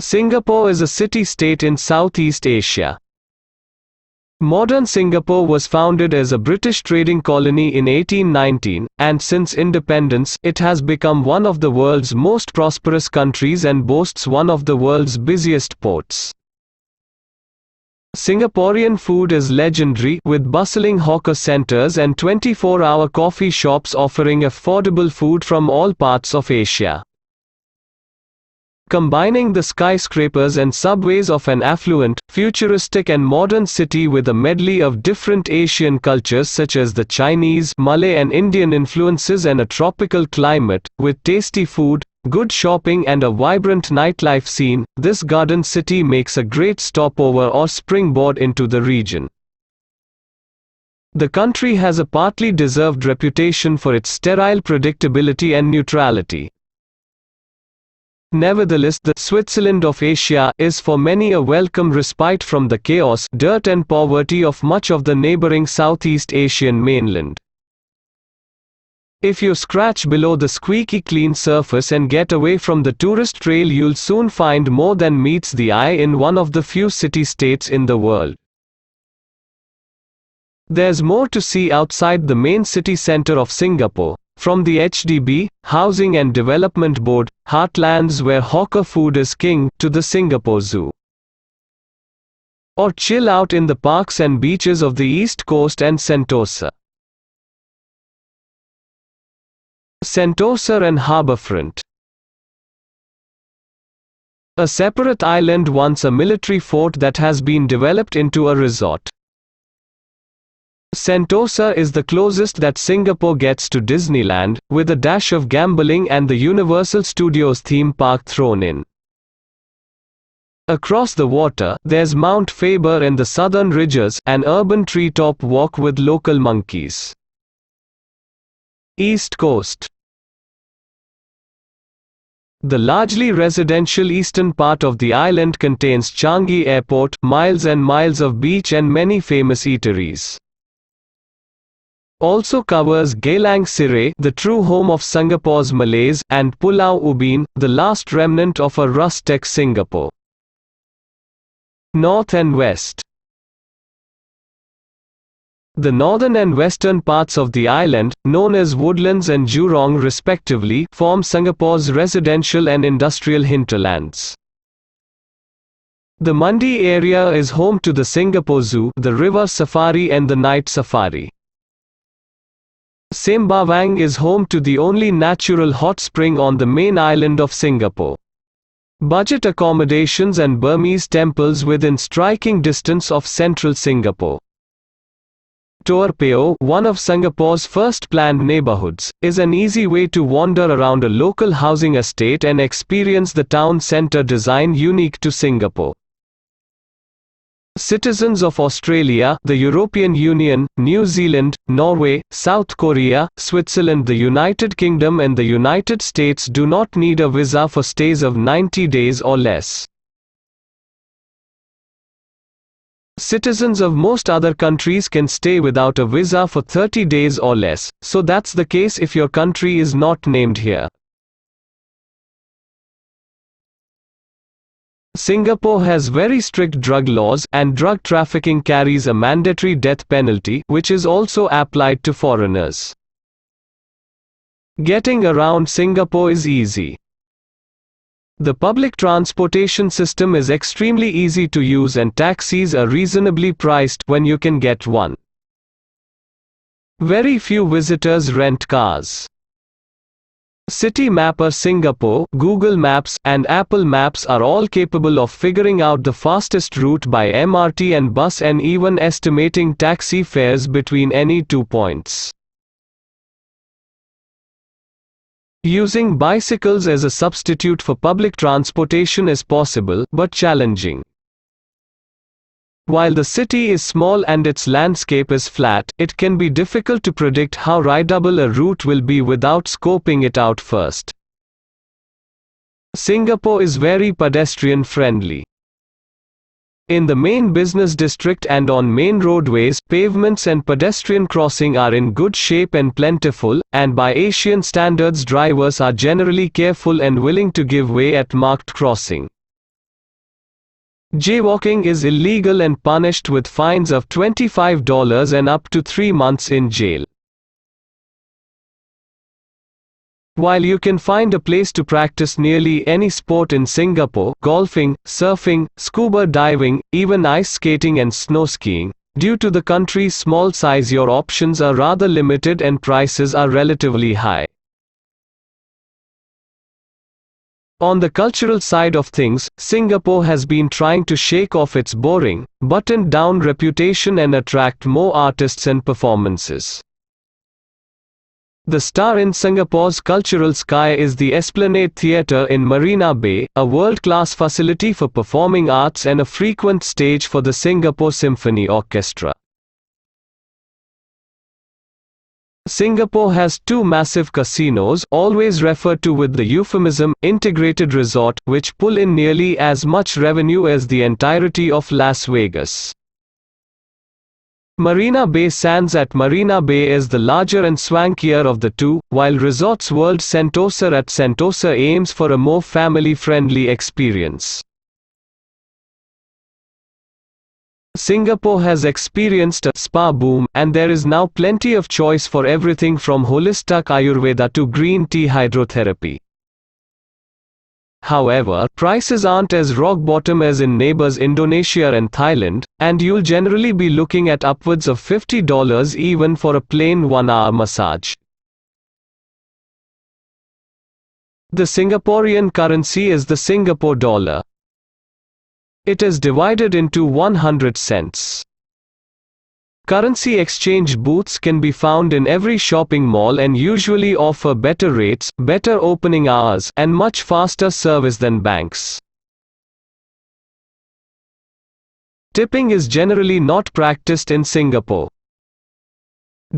Singapore is a city-state in Southeast Asia. Modern Singapore was founded as a British trading colony in 1819, and since independence, it has become one of the world's most prosperous countries and boasts one of the world's busiest ports. Singaporean food is legendary, with bustling hawker centres and 24-hour coffee shops offering affordable food from all parts of Asia. Combining the skyscrapers and subways of an affluent, futuristic and modern city with a medley of different Asian cultures such as the Chinese, Malay and Indian influences and a tropical climate, with tasty food, good shopping and a vibrant nightlife scene, this garden city makes a great stopover or springboard into the region. The country has a partly deserved reputation for its sterile predictability and neutrality. Nevertheless, the Switzerland of Asia is for many a welcome respite from the chaos, dirt and poverty of much of the neighboring Southeast Asian mainland. If you scratch below the squeaky clean surface and get away from the tourist trail, you'll soon find more than meets the eye in one of the few city-states in the world. There's more to see outside the main city centre of Singapore. From the HDB, Housing and Development Board, heartlands where hawker food is king, to the Singapore Zoo. Or chill out in the parks and beaches of the East Coast and Sentosa. Sentosa and Harbourfront. A separate island, once a military fort that has been developed into a resort. Sentosa is the closest that Singapore gets to Disneyland, with a dash of gambling and the Universal Studios theme park thrown in. Across the water, there's Mount Faber and the Southern Ridges, an urban treetop walk with local monkeys. East Coast. The largely residential eastern part of the island contains Changi Airport, miles and miles of beach and many famous eateries. Also covers Geylang Serai, the true home of Singapore's Malays, and Pulau Ubin, the last remnant of a Rus-Tech Singapore. North and West. The northern and western parts of the island, known as Woodlands and Jurong respectively, form Singapore's residential and industrial hinterlands. The Mandi area is home to the Singapore Zoo, the River Safari and the Night Safari. Sembawang is home to the only natural hot spring on the main island of Singapore. Budget accommodations and Burmese temples within striking distance of central Singapore. Tor Peo, one of Singapore's first planned neighborhoods, is an easy way to wander around a local housing estate and experience the town centre design unique to Singapore. Citizens of Australia, the European Union, New Zealand, Norway, South Korea, Switzerland, the United Kingdom and the United States do not need a visa for stays of 90 days or less. Citizens of most other countries can stay without a visa for 30 days or less, so that's the case if your country is not named here. Singapore has very strict drug laws, and drug trafficking carries a mandatory death penalty, which is also applied to foreigners. Getting around Singapore is easy. The public transportation system is extremely easy to use and taxis are reasonably priced when you can get one. Very few visitors rent cars. City Mapper Singapore, Google Maps, and Apple Maps are all capable of figuring out the fastest route by MRT and bus and even estimating taxi fares between any 2 points. Using bicycles as a substitute for public transportation is possible, but challenging. While the city is small and its landscape is flat, it can be difficult to predict how rideable a route will be without scoping it out first. Singapore is very pedestrian friendly. In the main business district and on main roadways, pavements and pedestrian crossing are in good shape and plentiful, and by Asian standards drivers are generally careful and willing to give way at marked crossing. Jaywalking is illegal and punished with fines of $25 and up to 3 months in jail. While you can find a place to practice nearly any sport in Singapore, golfing, surfing, scuba diving, even ice skating and snow skiing, due to the country's small size your options are rather limited and prices are relatively high. On the cultural side of things, Singapore has been trying to shake off its boring, buttoned-down reputation and attract more artists and performances. The star in Singapore's cultural sky is the Esplanade Theatre in Marina Bay, a world-class facility for performing arts and a frequent stage for the Singapore Symphony Orchestra. Singapore has 2 massive casinos, always referred to with the euphemism, integrated resort, which pull in nearly as much revenue as the entirety of Las Vegas. Marina Bay Sands at Marina Bay is the larger and swankier of the two, while Resorts World Sentosa at Sentosa aims for a more family-friendly experience. Singapore has experienced a spa boom, and there is now plenty of choice for everything from holistic Ayurveda to green tea hydrotherapy. However, prices aren't as rock bottom as in neighbors Indonesia and Thailand, and you'll generally be looking at upwards of $50 even for a plain 1-hour massage. The Singaporean currency is the Singapore dollar. It is divided into 100 cents. Currency exchange booths can be found in every shopping mall and usually offer better rates, better opening hours, and much faster service than banks. Tipping is generally not practiced in Singapore.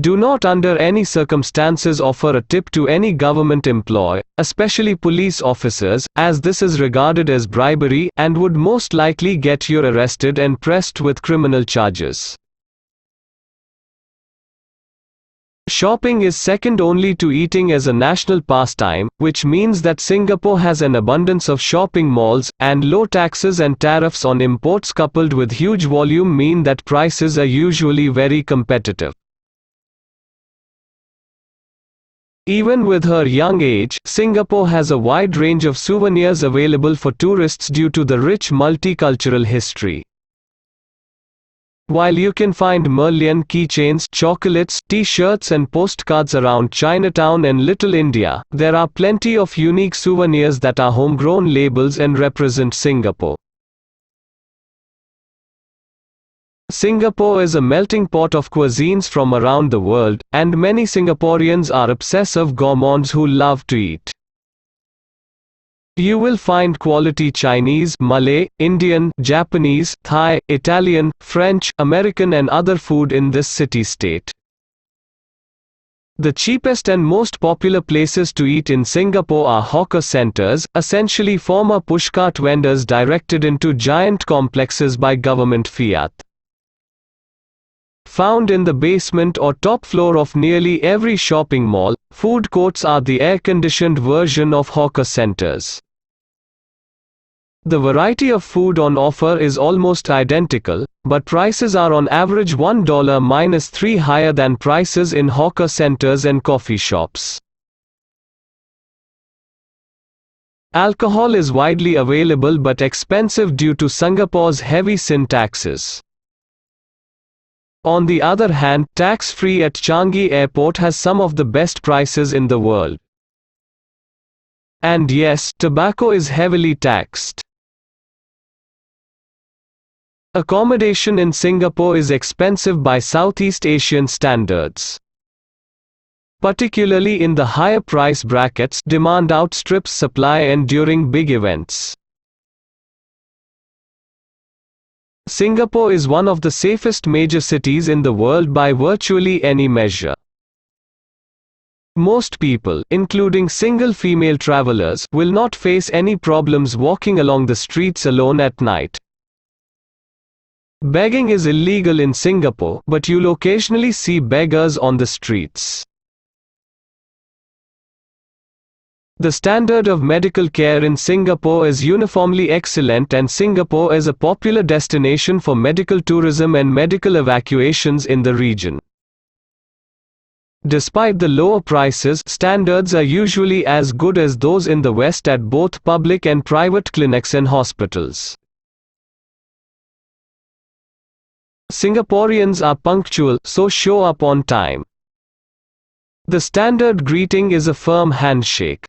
Do not under any circumstances offer a tip to any government employee, especially police officers, as this is regarded as bribery and would most likely get you arrested and pressed with criminal charges. Shopping is second only to eating as a national pastime, which means that Singapore has an abundance of shopping malls, and low taxes and tariffs on imports coupled with huge volume mean that prices are usually very competitive. Even with her young age, Singapore has a wide range of souvenirs available for tourists due to the rich multicultural history. While you can find Merlion keychains, chocolates, t-shirts and postcards around Chinatown and Little India, there are plenty of unique souvenirs that are homegrown labels and represent Singapore. Singapore is a melting pot of cuisines from around the world, and many Singaporeans are obsessive gourmands who love to eat. You will find quality Chinese, Malay, Indian, Japanese, Thai, Italian, French, American and other food in this city-state. The cheapest and most popular places to eat in Singapore are hawker centers, essentially former pushcart vendors directed into giant complexes by government fiat. Found in the basement or top floor of nearly every shopping mall, food courts are the air-conditioned version of hawker centers. The variety of food on offer is almost identical, but prices are on average $1-3 higher than prices in hawker centers and coffee shops. Alcohol is widely available but expensive due to Singapore's heavy sin taxes. On the other hand, tax-free at Changi Airport has some of the best prices in the world. And yes, tobacco is heavily taxed. Accommodation in Singapore is expensive by Southeast Asian standards. Particularly in the higher price brackets, demand outstrips supply and during big events. Singapore is one of the safest major cities in the world by virtually any measure. Most people, including single female travelers, will not face any problems walking along the streets alone at night. Begging is illegal in Singapore, but you'll occasionally see beggars on the streets. The standard of medical care in Singapore is uniformly excellent, and Singapore is a popular destination for medical tourism and medical evacuations in the region. Despite the lower prices, standards are usually as good as those in the West at both public and private clinics and hospitals. Singaporeans are punctual, so show up on time. The standard greeting is a firm handshake.